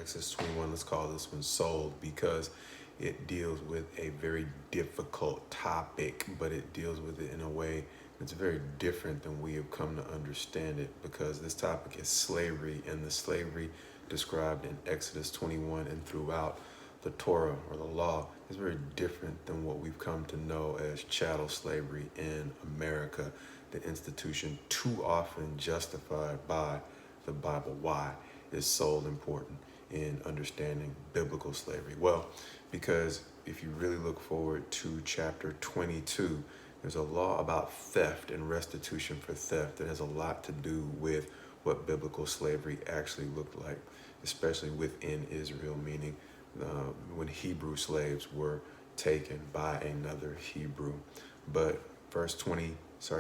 Exodus 21, let's call this one sold, because it deals with a very difficult topic, but it deals with it in a way that's very different than we have come to understand it, because this topic is slavery, and the slavery described in Exodus 21 and throughout the Torah or the law is very different than what we've come to know as chattel slavery in America, the institution too often justified by the Bible. Why is soul important in understanding biblical slavery? Well, because if you really look forward to chapter 22, there's a law about theft and restitution for theft that has a lot to do with what biblical slavery actually looked like, especially within Israel, meaning when Hebrew slaves were taken by another Hebrew. But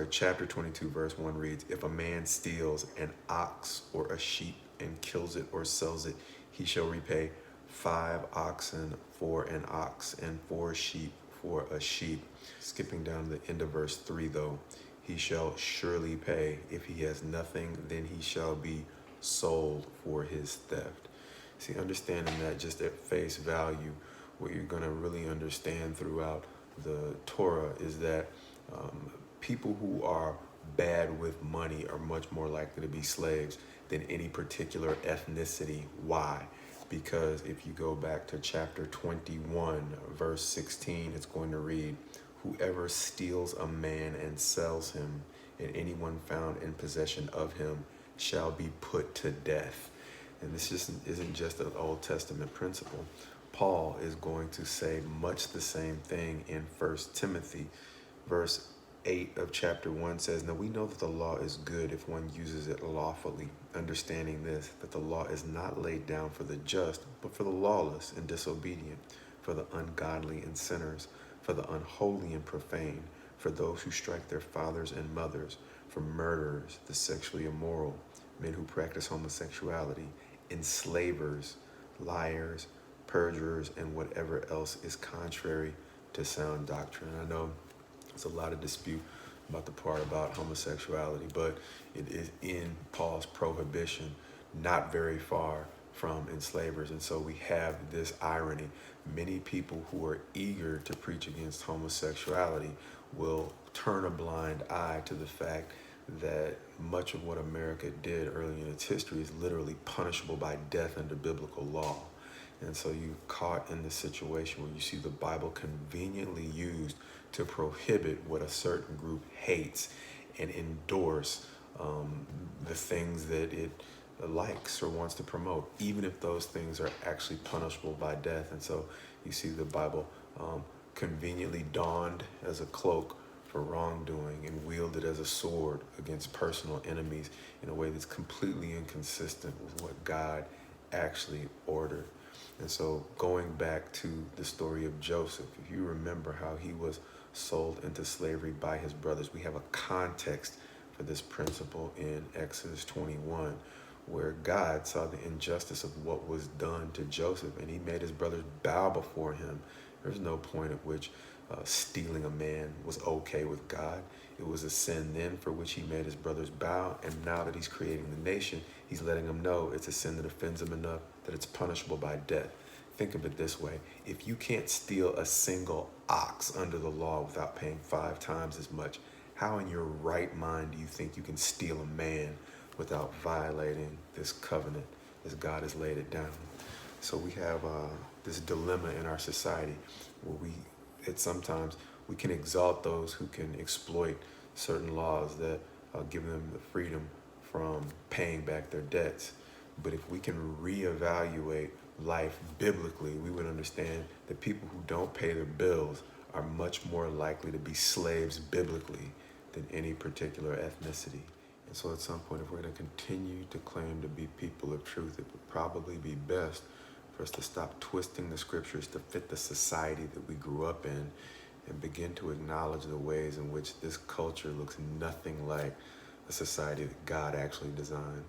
chapter 22, verse 1 reads, if a man steals an ox or a sheep and kills it or sells it, he shall repay 5 oxen for an ox and 4 sheep for a sheep. Skipping down to the end of verse 3 though, he shall surely pay. If he has nothing, then he shall be sold for his theft. See, understanding that just at face value, what you're going to really understand throughout the Torah is that people who are bad with money are much more likely to be slaves than any particular ethnicity. Why? Because if you go back to chapter 21, verse 16, it's going to read, whoever steals a man and sells him, and anyone found in possession of him shall be put to death. And this isn't just an Old Testament principle. Paul is going to say much the same thing in 1 Timothy. Verse 8 of chapter 1 says, now we know that the law is good if one uses it lawfully, understanding this, that the law is not laid down for the just, but for the lawless and disobedient, for the ungodly and sinners, for the unholy and profane, for those who strike their fathers and mothers, for murderers, the sexually immoral, men who practice homosexuality, enslavers, liars, perjurers, and whatever else is contrary to sound doctrine. I know there's a lot of dispute about the part about homosexuality, but it is in Paul's prohibition, not very far from enslavers. And so we have this irony. Many people who are eager to preach against homosexuality will turn a blind eye to the fact that much of what America did early in its history is literally punishable by death under biblical law. And so you're caught in this situation where you see the Bible conveniently used to prohibit what a certain group hates and endorse the things that it likes or wants to promote, even if those things are actually punishable by death. And so you see the Bible conveniently donned as a cloak for wrongdoing and wielded as a sword against personal enemies in a way that's completely inconsistent with what God actually ordered. And so going back to the story of Joseph, if you remember how he was sold into slavery by his brothers, we have a context for this principle in Exodus 21, where God saw the injustice of what was done to Joseph, and he made his brothers bow before him. There's no point at which stealing a man was okay with God. It was a sin then for which he made his brothers bow, and now that he's creating the nation, he's letting them know it's a sin that offends him enough that it's punishable by death. Think of it this way. If you can't steal a single ox under the law without paying 5 times as much, how in your right mind do you think you can steal a man without violating this covenant as God has laid it down? So we have this dilemma in our society where sometimes we can exalt those who can exploit certain laws that give them the freedom from paying back their debts. But if we can reevaluate life biblically, we would understand that people who don't pay their bills are much more likely to be slaves biblically than any particular ethnicity. And so at some point, if we're going to continue to claim to be people of truth, it would probably be best for us to stop twisting the scriptures to fit the society that we grew up in and begin to acknowledge the ways in which this culture looks nothing like a society that God actually designed.